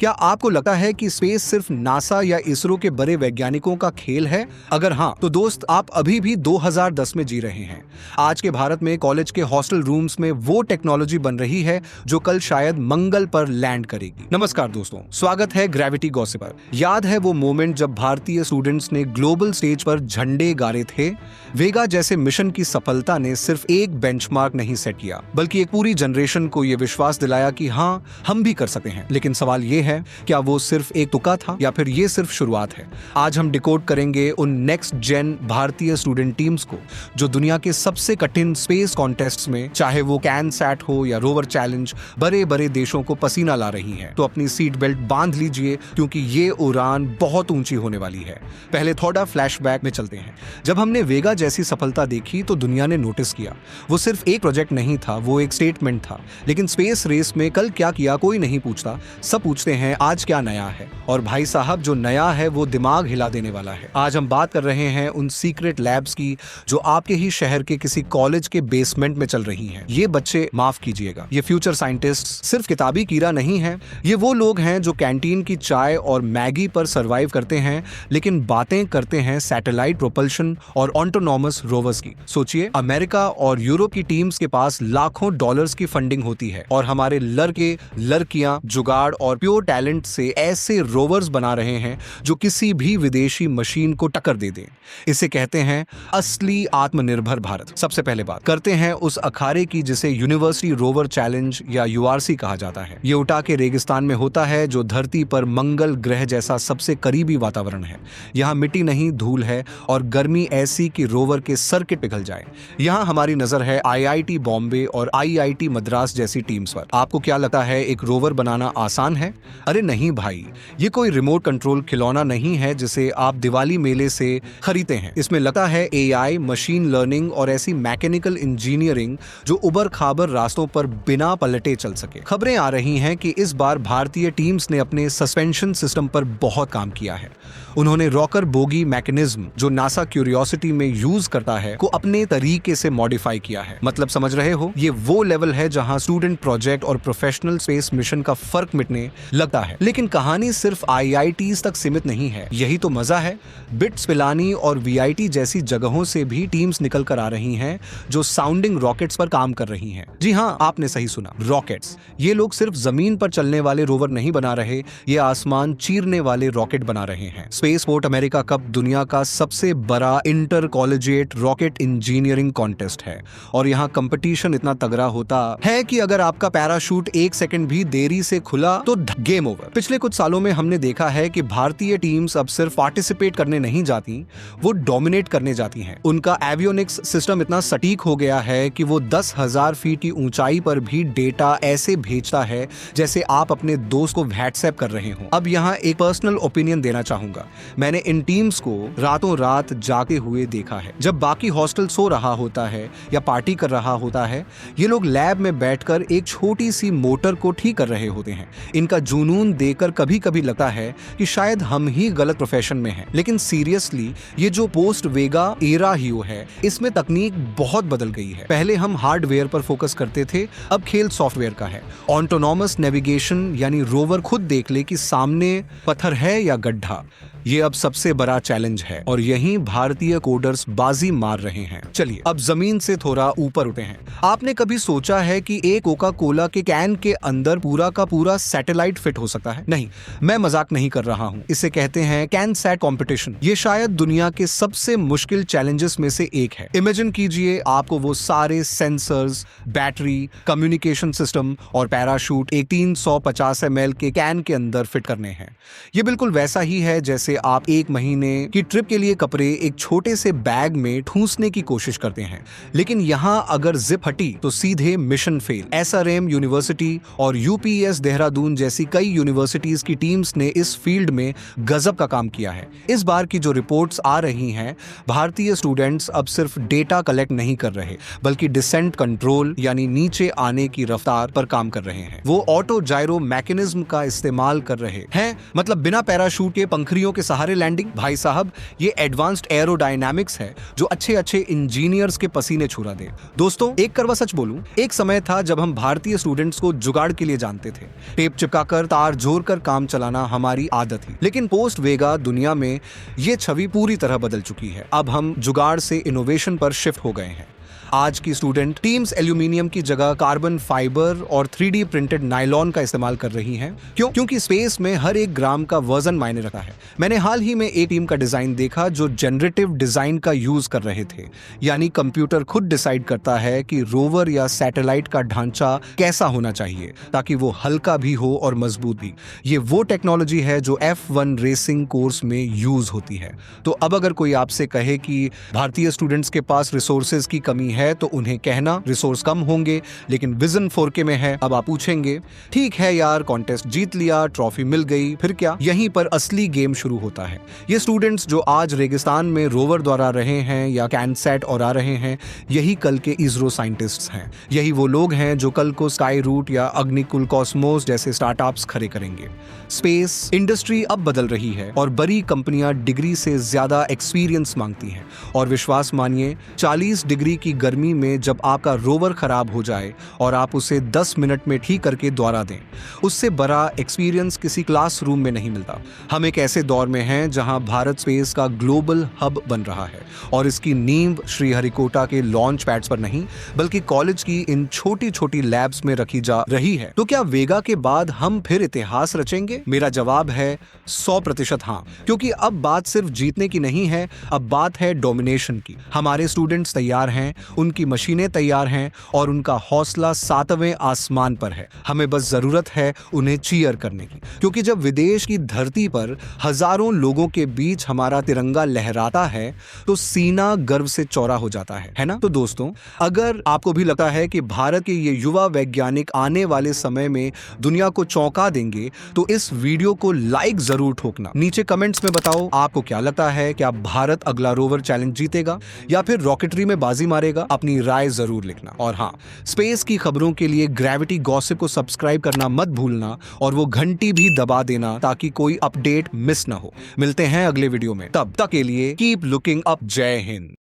क्या आपको लगता है कि स्पेस सिर्फ नासा या इसरो के बड़े वैज्ञानिकों का खेल है? अगर हाँ, तो दोस्त आप अभी भी 2010 में जी रहे हैं। आज के भारत में कॉलेज के हॉस्टल रूम्स में वो टेक्नोलॉजी बन रही है जो कल शायद मंगल पर लैंड करेगी। नमस्कार दोस्तों, स्वागत है ग्रेविटी गॉसिपर। याद है वो मोमेंट जब भारतीय स्टूडेंट्स ने ग्लोबल स्टेज पर झंडे गाड़े थे? वेगा जैसे मिशन की सफलता ने सिर्फ एक बेंचमार्क नहीं सेट किया, बल्कि एक पूरी जनरेशन को यह विश्वास दिलाया कि हाँ, हम भी कर सकते हैं। लेकिन सवाल ये है, क्या वो सिर्फ एक तुक्का था या फिर ये सिर्फ शुरुआत है? आज हम डिकोड करेंगे उन नेक्स्ट जेन भारतीय स्टूडेंट टीम्स को जो दुनिया के सबसे कठिन स्पेस कॉन्टेस्ट्स में, चाहे वो कैनसैट हो या रोवर चैलेंज, बड़े बड़े देशों को पसीना ला रही हैं। तो अपनी सीट बेल्ट बांध लीजिए, क्योंकि ये उड़ान बहुत ऊंची होने वाली है। पहले थोड़ा फ्लैशबैक में चलते हैं। जब हमने वेगा जैसी सफलता देखी तो दुनिया ने नोटिस किया। वो सिर्फ एक प्रोजेक्ट नहीं था, वो एक स्टेटमेंट था। लेकिन स्पेस रेस में कल क्या किया कोई नहीं पूछता, सब पूछते हैं आज क्या नया है। और भाई साहब, जो नया है वो दिमाग हिला देने वाला है। आज हम बात कर रहे हैं उन सीक्रेट लैब्स की जो आपके ही शहर के किसी कॉलेज के बेसमेंट में चल रही हैं। ये बच्चे, माफ कीजिएगा, ये फ्यूचर साइंटिस्ट सिर्फ किताबी कीड़ा नहीं है। ये वो लोग हैं जो कैंटीन की चाय और मैगी पर सर्वाइव करते हैं, लेकिन बातें करते हैं सैटेलाइट प्रोपल्शन और ऑटोनॉमस रोवर्स की। सोचिए, अमेरिका और यूरोप की टीम्स के पास लाखों डॉलर्स की फंडिंग होती है और हमारे लड़के लड़कियां जुगाड़ और प्योर टैलेंट से ऐसे रोवर्स बना रहे हैं जो किसी भी विदेशी मशीन को टक्कर दे दें। इसे कहते हैं असली आत्मनिर्भर भारत। सबसे पहले बात करते हैं उस अखाड़े की जिसे यूनिवर्सिटी रोवर चैलेंज या यूआरसी कहा जाता है। ये उटा के रेगिस्तान में होता है, जो धरती पर मंगल ग्रह जैसा सबसे करीबी वातावरण है। यहाँ मिट्टी नहीं, धूल है और गर्मी ऐसी कि रोवर के सर्किट पिघल जाए। यहाँ हमारी नजर है आईआईटी बॉम्बे और आईआईटी मद्रास जैसी टीम्स पर। आपको क्या लगता है एक रोवर बनाना आसान है? अरे नहीं भाई, ये कोई रिमोट कंट्रोल खिलौना नहीं है जिसे आप दिवाली मेले से खरीदते हैं। इसमें लगता है एआई, मशीन लर्निंग और ऐसी मैकेनिकल इंजीनियरिंग जो उबर खाबर रास्तों पर बिना पलटे चल सके। खबरें आ रही हैं कि इस बार भारतीय टीम्स ने अपने सस्पेंशन सिस्टम पर बहुत काम किया है। उन्होंने रॉकर बोगी मैकेनिज्म जो नासा क्यूरियोसिटी में यूज करता है को अपने तरीके से मॉडिफाई किया है। मतलब समझ रहे हो, ये वो लेवल है जहां स्टूडेंट प्रोजेक्ट और प्रोफेशनल स्पेस मिशन का फर्क मिटने लगता है। लेकिन कहानी सिर्फ आईआईटीज तक सीमित नहीं है, यही तो मजा है। बिट्स पिलानी और वीआईटी जैसी जगहों से भी टीम्स निकल कर आ रही हैं जो साउंडिंग रॉकेट्स पर काम कर रही हैं। जी हाँ, आपने सही सुना, रॉकेट्स। ये लोग सिर्फ जमीन पर चलने वाले रोवर नहीं बना रहे, ये आसमान चीरने वाले रॉकेट बना रहे हैं। स्पेसपोर्ट अमेरिका कप दुनिया का सबसे बड़ा inter collegiate rocket engineering contest है और यहाँ कंपटीशन इतना तगड़ा होता है कि अगर आपका पैराशूट एक सेकंड भी देरी से खुला तो गेम ओवर। पिछले कुछ सालों में हमने देखा है कि भारतीय टीम्स अब सिर्फ पार्टिसिपेट करने नहीं जाती, वो डोमिनेट करने जाती हैं। उनका एवियोनिक्स सिस्टम इतना सटीक हो गया है कि वो 10,000 फीट की ऊंचाई पर भी डेटा ऐसे भेजता है जैसे आप अपने दोस्त को व्हाट्सएप कर रहे हो। अब यहाँ एक पर्सनल ओपिनियन देना चाहूंगा। मैंने इन टीम्स को रातों रात जागते हुए देखा है। जब बाकी हॉस्टल सो रहा होता है या पार्टी कर रहा होता है, ये लोग लैब में बैठकर एक छोटी सी मोटर को ठीक कर रहे होते हैं। इनका जुनून देखकर कभी कभी लगता है कि शायद हम ही गलत प्रोफेशन में हैं। लेकिन सीरियसली, ये जो पोस्ट वेगा एरा हीरो है, इसमें तकनीक बहुत बदल गई है। पहले हम हार्डवेयर पर फोकस करते थे, अब खेल सॉफ्टवेयर का है। ऑटोनॉमस नेविगेशन, यानी रोवर खुद देख ले कि सामने पत्थर है या गड्ढा। ये अब सबसे बड़ा चैलेंज है और यहीं भारतीय कोडर्स बाजी मार रहे हैं। चलिए अब जमीन से थोड़ा ऊपर उठे हैं। आपने कभी सोचा है कि एक कोका कोला के कैन के अंदर पूरा का पूरा सैटेलाइट फिट हो सकता है? नहीं, मैं मजाक नहीं कर रहा हूँ। इसे कहते हैं कैनसैट कंपटीशन। ये शायद दुनिया के सबसे मुश्किल चैलेंजेस में से एक है। इमेजिन कीजिए, आपको वो सारे सेंसर्स, बैटरी, कम्युनिकेशन सिस्टम और पैराशूट एक 350 ml के कैन के अंदर फिट करने हैं। ये बिल्कुल वैसा ही है जैसे आप एक महीने की ट्रिप के लिए कपड़े एक छोटे से बैग में ठूंसने की कोशिश करते हैं। लेकिन यहाँ अगर जिप हटी तो सीधे मिशन फेल। एसआरएम यूनिवर्सिटी और यूपीएस देहरादून जैसी कई यूनिवर्सिटीज की टीम्स ने इस फील्ड में गजब का काम किया है। इस बार की जो रिपोर्ट्स आ रही हैं, भारतीय स्टूडेंट्स अब सिर्फ डेटा कलेक्ट नहीं कर रहे, बल्कि डिसेंट कंट्रोल यानी नीचे आने की रफ्तार पर काम कर रहे हैं। वो ऑटो जायरो मैकेनिज्म का इस्तेमाल कर रहे हैं, मतलब बिना पैराशूट के पंखुड़ियों के सहारे लैंडिंग। भाई साहब, ये एडवांस्ड एरोडायनामिक्स है जो अच्छे इंजीनियर्स के पसीने छुड़ा दे। दोस्तों, एक करवा सच बोलूं, एक समय था जब हम भारतीय स्टूडेंट्स को जुगाड़ के लिए जानते थे। टेप चिपकाकर तार जोड़कर काम चलाना हमारी आदत थी। लेकिन पोस्ट वेगा दुनिया में ये छवि पूरी तरह बदल चुकी है। अब हम जुगाड़ से इनोवेशन पर शिफ्ट हो गए हैं। आज की स्टूडेंट टीम्स एल्यूमिनियम की जगह कार्बन फाइबर और 3D प्रिंटेड नायलॉन का इस्तेमाल कर रही हैं। क्योंकि स्पेस में हर एक ग्राम का वजन मायने रखता है। मैंने हाल ही में एक टीम का डिजाइन देखा जो जनरेटिव डिजाइन का यूज कर रहे थे, यानी कंप्यूटर खुद डिसाइड करता है कि रोवर या सैटेलाइट का ढांचा कैसा होना चाहिए ताकि वो हल्का भी हो और मजबूत भी। ये वो टेक्नोलॉजी है जो F1 रेसिंग कोर्स में यूज होती है। तो अब अगर कोई आपसे कहे कि भारतीय स्टूडेंट्स के पास रिसोर्सेज की कमी है तो उन्हें कहना रिसोर्स कम होंगे लेकिन विजन 4K में है। अब आप पूछेंगे ठीक है यार, कॉन्टेस्ट जीत लिया, ट्रॉफी मिल गई, फिर क्या? यहीं पर असली गेम शुरू होता है। ये स्टूडेंट्स जो आज रेगिस्तान में रोवर द्वारा रहे हैं या कैनसैट और आ रहे हैं, यही कल के इसरो साइंटिस्ट्स हैं। यही वो लोग हैं जो कल को स्काई रूट या अग्निकुल कॉस्मोस जैसे स्टार्टअप्स खड़े करेंगे। स्पेस इंडस्ट्री अब बदल रही है और बड़ी कंपनियां डिग्री से ज्यादा एक्सपीरियंस मांगती हैं। और विश्वास मानिए, 40 डिग्री की गर्मी में जब आपका रोवर खराब हो जाए और आप उसे 10 मिनट में ठीक करके दोहरा दें, उससे बड़ा एक्सपीरियंस किसी क्लासरूम में नहीं मिलता। हम एक ऐसे दौर में हैं जहां भारत स्पेस का ग्लोबल हब बन रहा है और इसकी नींव श्रीहरिकोटा के लॉन्च पैड्स पर नहीं बल्कि कॉलेज की इन छोटी छोटी लैब्स में रखी जा रही है। तो क्या वेगा के बाद हम फिर इतिहास रचेंगे? मेरा जवाब है 100% हाँ, क्योंकि अब बात सिर्फ जीतने की नहीं है, अब बात है डोमिनेशन की। हमारे स्टूडेंट्स तैयार हैं, उनकी मशीनें तैयार हैं और उनका हौसला 7वें आसमान पर है। हमें बस जरूरत है उन्हें चीयर करने की, क्योंकि जब विदेश की धरती पर हजारों लोगों के बीच हमारा तिरंगा लहराता है तो सीना गर्व से चौड़ा हो जाता है ना? तो दोस्तों, अगर आपको भी लगता है कि भारत के ये युवा वैज्ञानिक आने वाले समय में दुनिया को चौंका देंगे तो इस वीडियो को लाइक जरूर ठोकना। नीचे कमेंट्स में बताओ आपको क्या लगता है, क्या भारत अगला रोवर चैलेंज जीतेगा या फिर रॉकेटरी में बाजी मारेगा? अपनी राय जरूर लिखना। और हाँ, स्पेस की खबरों के लिए ग्रेविटी गॉसिप को सब्सक्राइब करना मत भूलना और वो घंटी भी दबा देना ताकि कोई अपडेट मिस ना हो। मिलते हैं अगले वीडियो में, तब तक के लिए कीप लुकिंग अप। जय हिंद।